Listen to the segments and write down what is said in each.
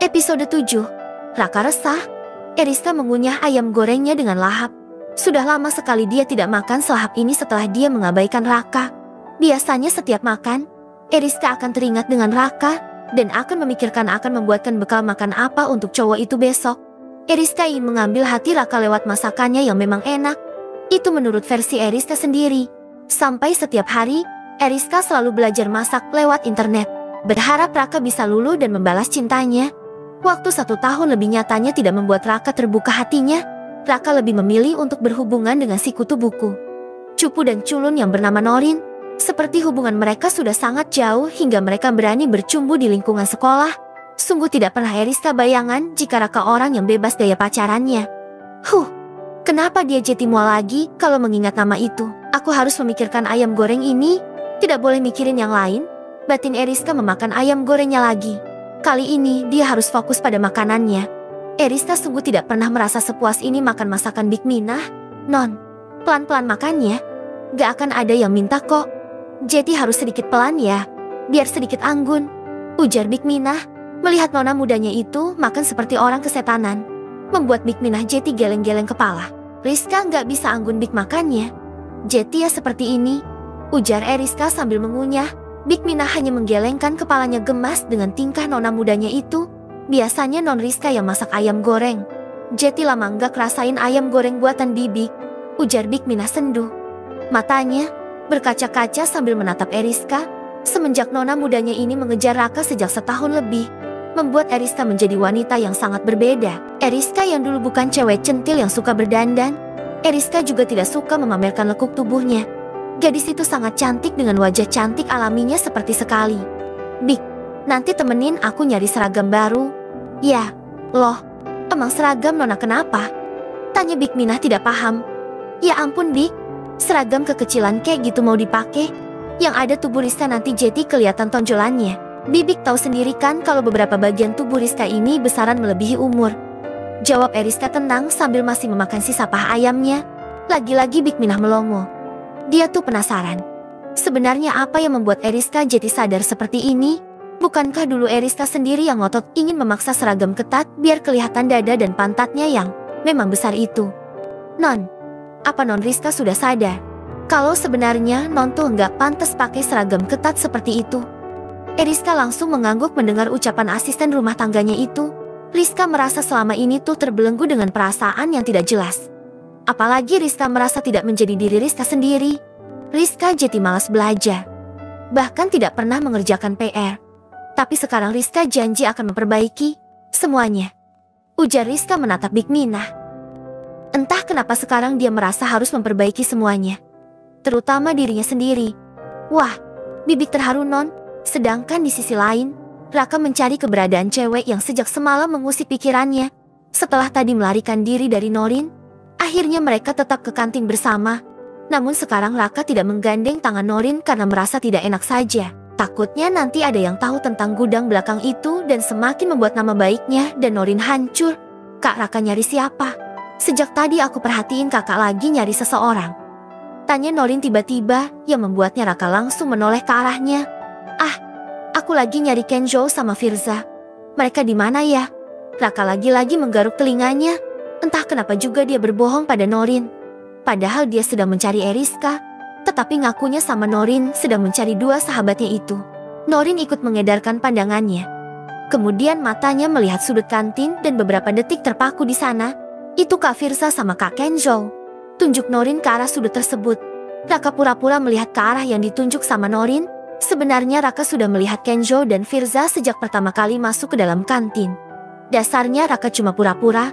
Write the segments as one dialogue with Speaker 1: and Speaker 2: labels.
Speaker 1: Episode 7. Raka resah. Eriska mengunyah ayam gorengnya dengan lahap. Sudah lama sekali dia tidak makan selahap ini setelah dia mengabaikan Raka. Biasanya setiap makan, Eriska akan teringat dengan Raka dan akan memikirkan akan membuatkan bekal makan apa untuk cowok itu besok. Eriska ingin mengambil hati Raka lewat masakannya yang memang enak. Itu menurut versi Eriska sendiri. Sampai setiap hari, Eriska selalu belajar masak lewat internet. Berharap Raka bisa luluh dan membalas cintanya. Waktu 1 tahun lebih nyatanya tidak membuat Raka terbuka hatinya. Raka lebih memilih untuk berhubungan dengan si kutu buku, cupu dan culun yang bernama Norin. Seperti hubungan mereka sudah sangat jauh hingga mereka berani bercumbu di lingkungan sekolah. Sungguh tidak pernah Eriska bayangan jika Raka orang yang bebas gaya pacarannya. Kenapa dia jadi mual lagi kalau mengingat nama itu? Aku harus memikirkan ayam goreng ini, tidak boleh mikirin yang lain. Batin Eriska memakan ayam gorengnya lagi. Kali ini dia harus fokus pada makanannya. Eriska sungguh tidak pernah merasa sepuas ini makan masakan Big Minah. Non, pelan-pelan makannya. Gak akan ada yang minta kok. Jadi harus sedikit pelan ya, biar sedikit anggun, ujar Big Minah. Melihat nona mudanya itu makan seperti orang kesetanan, membuat Big Minah jadi geleng-geleng kepala. Eriska gak bisa anggun Big makannya. Jadi ya seperti ini, ujar Eriska sambil mengunyah. Big Minah hanya menggelengkan kepalanya gemas dengan tingkah nona mudanya itu. Biasanya non Rizka yang masak ayam goreng. Jeti lama nggak rasain ayam goreng buatan Bibi, ujar Big Minah sendu. Matanya berkaca-kaca sambil menatap Eriska. Semenjak nona mudanya ini mengejar Raka sejak 1 tahun lebih, membuat Eriska menjadi wanita yang sangat berbeda. Eriska yang dulu bukan cewek centil yang suka berdandan. Eriska juga tidak suka memamerkan lekuk tubuhnya. Gadis itu sangat cantik dengan wajah cantik alaminya seperti sekali. Big, nanti temenin aku nyari seragam baru. Ya, loh, emang seragam nona kenapa? Tanya Big Minah tidak paham. Ya ampun Big, seragam kekecilan kayak gitu mau dipakai? Yang ada tubuh Rizka nanti jadi kelihatan tonjolannya. Bibik tahu sendiri kan kalau beberapa bagian tubuh Rizka ini besaran melebihi umur. Jawab Eriska tenang sambil masih memakan sisa paha ayamnya. Lagi-lagi Big Minah melongo. Dia tuh penasaran. Sebenarnya apa yang membuat Eriska jadi sadar seperti ini? Bukankah dulu Eriska sendiri yang ngotot ingin memaksa seragam ketat biar kelihatan dada dan pantatnya yang memang besar itu? Non, apa non Rizka sudah sadar kalau sebenarnya non tuh nggak pantas pakai seragam ketat seperti itu? Eriska langsung mengangguk mendengar ucapan asisten rumah tangganya itu. Rizka merasa selama ini tuh terbelenggu dengan perasaan yang tidak jelas. Apalagi Rizka merasa tidak menjadi diri Rizka sendiri. Rizka jadi malas belajar, bahkan tidak pernah mengerjakan PR. Tapi sekarang Rizka janji akan memperbaiki semuanya, ujar Rizka menatap Big Minah. Entah kenapa sekarang dia merasa harus memperbaiki semuanya, terutama dirinya sendiri. Wah, Bibik terharu non. Sedangkan di sisi lain, Raka mencari keberadaan cewek yang sejak semalam mengusik pikirannya. Setelah tadi melarikan diri dari Norin, akhirnya mereka tetap ke kantin bersama. Namun sekarang Raka tidak menggandeng tangan Norin karena merasa tidak enak saja. Takutnya nanti ada yang tahu tentang gudang belakang itu dan semakin membuat nama baiknya dan Norin hancur. Kak Raka nyari siapa? Sejak tadi aku perhatiin kakak lagi nyari seseorang, tanya Norin tiba-tiba yang membuatnya Raka langsung menoleh ke arahnya. Aku lagi nyari Kenzo sama Firza. Mereka di mana ya? Raka lagi-lagi menggaruk telinganya. Entah kenapa juga dia berbohong pada Norin. Padahal dia sedang mencari Eriska, tetapi ngakunya sama Norin sedang mencari 2 sahabatnya itu. Norin ikut mengedarkan pandangannya. Kemudian matanya melihat sudut kantin dan beberapa detik terpaku di sana. Itu Kak Firza sama Kak Kenzo. Tunjuk Norin ke arah sudut tersebut. Raka pura-pura melihat ke arah yang ditunjuk sama Norin. Sebenarnya Raka sudah melihat Kenzo dan Firza sejak pertama kali masuk ke dalam kantin. Dasarnya Raka cuma pura-pura.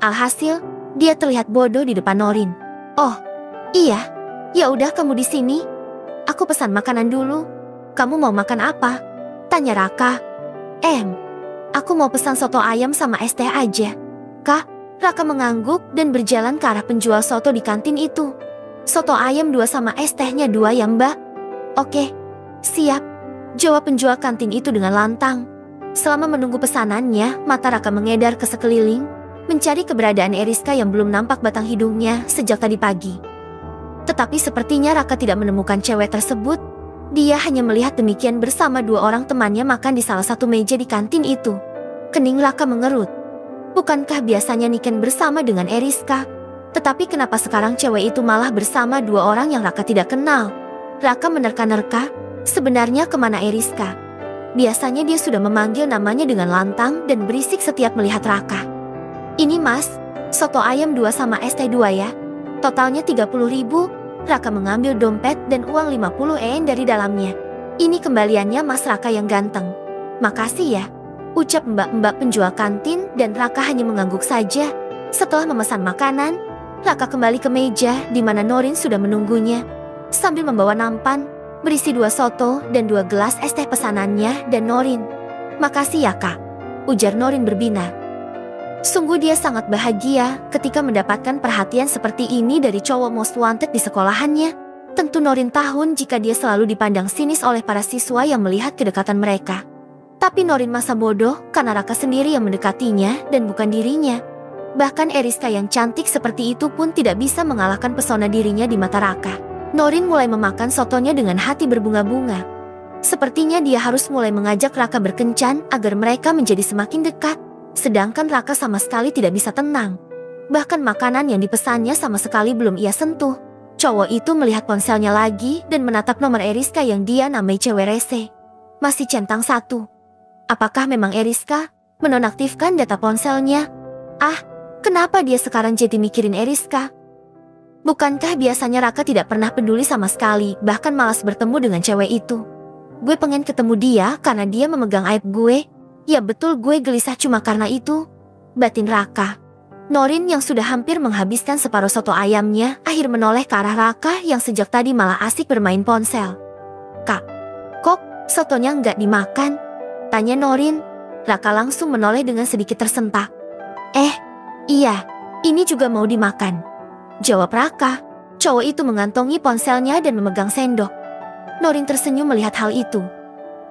Speaker 1: Alhasil, dia terlihat bodoh di depan Norin. Oh, iya. Ya udah kamu di sini. Aku pesan makanan dulu. Kamu mau makan apa? Tanya Raka. Aku mau pesan soto ayam sama es teh aja. Kak, Raka mengangguk dan berjalan ke arah penjual soto di kantin itu. Soto ayam 2 sama es tehnya 2 ya mbak? Oke, siap. Jawab penjual kantin itu dengan lantang. Selama menunggu pesanannya, mata Raka mengedar ke sekeliling, mencari keberadaan Eriska yang belum nampak batang hidungnya sejak tadi pagi. Tetapi sepertinya Raka tidak menemukan cewek tersebut. Dia hanya melihat demikian bersama 2 orang temannya makan di salah satu meja di kantin itu. Kening Raka mengerut. Bukankah biasanya Niken bersama dengan Eriska? Tetapi kenapa sekarang cewek itu malah bersama dua orang yang Raka tidak kenal? Raka menerka-nerka, sebenarnya kemana Eriska? Biasanya dia sudah memanggil namanya dengan lantang dan berisik setiap melihat Raka. Ini mas, soto ayam 2 sama es teh 2 ya. Totalnya 30.000. Raka mengambil dompet dan uang 50 EN dari dalamnya. Ini kembaliannya mas Raka yang ganteng. Makasih ya, ucap mbak-mbak penjual kantin dan Raka hanya mengangguk saja. Setelah memesan makanan, Raka kembali ke meja di mana Norin sudah menunggunya. Sambil membawa nampan, berisi 2 soto dan 2 gelas es teh pesanannya dan Norin. Makasih ya kak, ujar Norin berbinar. Sungguh dia sangat bahagia ketika mendapatkan perhatian seperti ini dari cowok most wanted di sekolahannya. Tentu Norin tahu jika dia selalu dipandang sinis oleh para siswa yang melihat kedekatan mereka. Tapi Norin masa bodoh karena Raka sendiri yang mendekatinya dan bukan dirinya. Bahkan Eriska yang cantik seperti itu pun tidak bisa mengalahkan pesona dirinya di mata Raka. Norin mulai memakan sotonya dengan hati berbunga-bunga. Sepertinya dia harus mulai mengajak Raka berkencan agar mereka menjadi semakin dekat. Sedangkan Raka sama sekali tidak bisa tenang. Bahkan makanan yang dipesannya sama sekali belum ia sentuh. Cowok itu melihat ponselnya lagi dan menatap nomor Eriska yang dia namai cewek rese. Masih centang 1. Apakah memang Eriska menonaktifkan data ponselnya? Ah, kenapa dia sekarang jadi mikirin Eriska? Bukankah biasanya Raka tidak pernah peduli sama sekali, bahkan malas bertemu dengan cewek itu? Gue pengen ketemu dia karena dia memegang aib gue. Ya betul, gue gelisah cuma karena itu, batin Raka. Norin yang sudah hampir menghabiskan separuh soto ayamnya akhir menoleh ke arah Raka yang sejak tadi malah asik bermain ponsel. Kak, kok sotonya nggak dimakan? Tanya Norin. Raka langsung menoleh dengan sedikit tersentak. Iya, ini juga mau dimakan, jawab Raka. Cowok itu mengantongi ponselnya dan memegang sendok. Norin tersenyum melihat hal itu.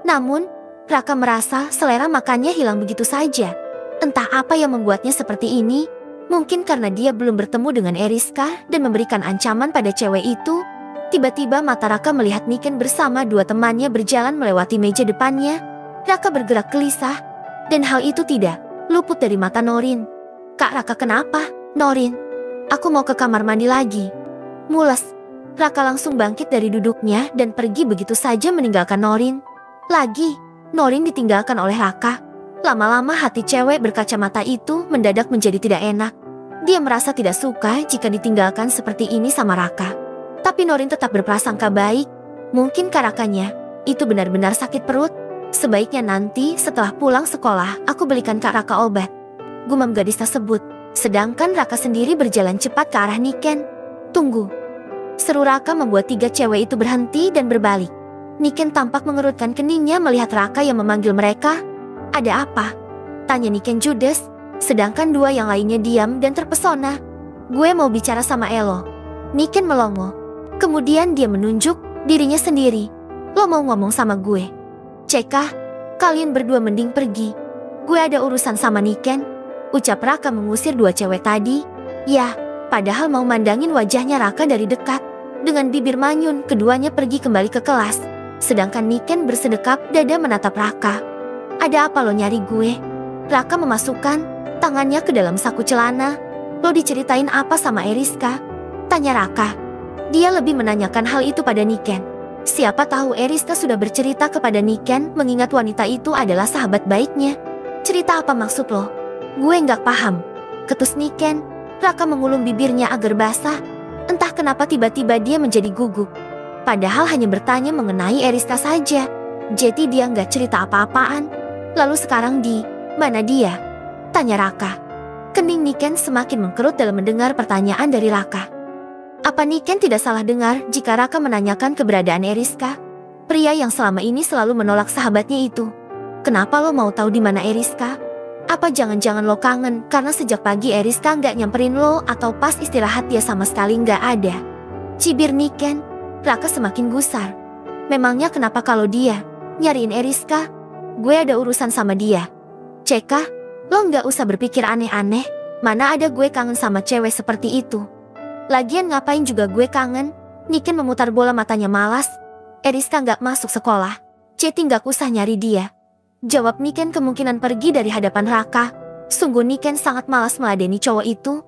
Speaker 1: Namun, Raka merasa selera makannya hilang begitu saja. Entah apa yang membuatnya seperti ini. Mungkin karena dia belum bertemu dengan Eriska dan memberikan ancaman pada cewek itu. Tiba-tiba mata Raka melihat Niken bersama 2 temannya berjalan melewati meja depannya. Raka bergerak gelisah, dan hal itu tidak luput dari mata Norin. Kak Raka, kenapa? Norin, aku mau ke kamar mandi lagi. Mules. Raka langsung bangkit dari duduknya dan pergi begitu saja meninggalkan Norin. Lagi. Norin ditinggalkan oleh Raka. Lama-lama hati cewek berkacamata itu mendadak menjadi tidak enak. Dia merasa tidak suka jika ditinggalkan seperti ini sama Raka. Tapi Norin tetap berprasangka baik. Mungkin Rakanya itu benar-benar sakit perut. Sebaiknya nanti setelah pulang sekolah aku belikan Kak Raka obat, gumam gadis tersebut. Sedangkan Raka sendiri berjalan cepat ke arah Niken. Tunggu, seru Raka membuat 3 cewek itu berhenti dan berbalik. Niken tampak mengerutkan keningnya melihat Raka yang memanggil mereka. Ada apa? Tanya Niken judes, sedangkan 2 yang lainnya diam dan terpesona. Gue mau bicara sama Elo. Niken melongo. Kemudian dia menunjuk dirinya sendiri. Lo mau ngomong sama gue? Cekah, kalian berdua mending pergi. Gue ada urusan sama Niken, ucap Raka mengusir 2 cewek tadi. Ya, padahal mau mandangin wajahnya Raka dari dekat. Dengan bibir manyun, keduanya pergi kembali ke kelas. Sedangkan Niken bersedekap dada menatap Raka. Ada apa lo nyari gue? Raka memasukkan tangannya ke dalam saku celana. Lo diceritain apa sama Eriska? Tanya Raka. Dia lebih menanyakan hal itu pada Niken. Siapa tahu Eriska sudah bercerita kepada Niken mengingat wanita itu adalah sahabat baiknya. Cerita apa maksud lo? Gue nggak paham, ketus Niken. Raka mengulum bibirnya agar basah. Entah kenapa tiba-tiba dia menjadi gugup. Padahal hanya bertanya mengenai Eriska saja. Jadi dia nggak cerita apa-apaan. Lalu sekarang di mana dia? Tanya Raka. Kening Niken semakin mengkerut dalam mendengar pertanyaan dari Raka. Apa Niken tidak salah dengar jika Raka menanyakan keberadaan Eriska? Pria yang selama ini selalu menolak sahabatnya itu. Kenapa lo mau tahu di mana Eriska? Apa jangan-jangan lo kangen karena sejak pagi Eriska nggak nyamperin lo atau pas istirahat dia sama sekali nggak ada? Cibir Niken. Raka semakin gusar. Memangnya kenapa kalau dia nyariin Eriska? Gue ada urusan sama dia. Cekah, lo nggak usah berpikir aneh-aneh. Mana ada gue kangen sama cewek seperti itu. Lagian ngapain juga gue kangen? Niken memutar bola matanya malas. Eriska nggak masuk sekolah. Jadi nggak usah nyari dia. Jawab Niken kemungkinan pergi dari hadapan Raka. Sungguh Niken sangat malas meladeni cowok itu.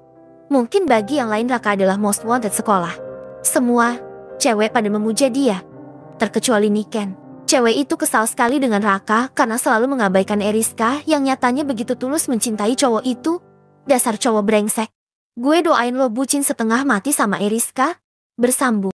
Speaker 1: Mungkin bagi yang lain Raka adalah most wanted sekolah. Semua cewek pada memuja dia, terkecuali Niken. Cewek itu kesal sekali dengan Raka karena selalu mengabaikan Eriska yang nyatanya begitu tulus mencintai cowok itu. Dasar cowok brengsek. Gue doain lo bucin setengah mati sama Eriska. Bersambung.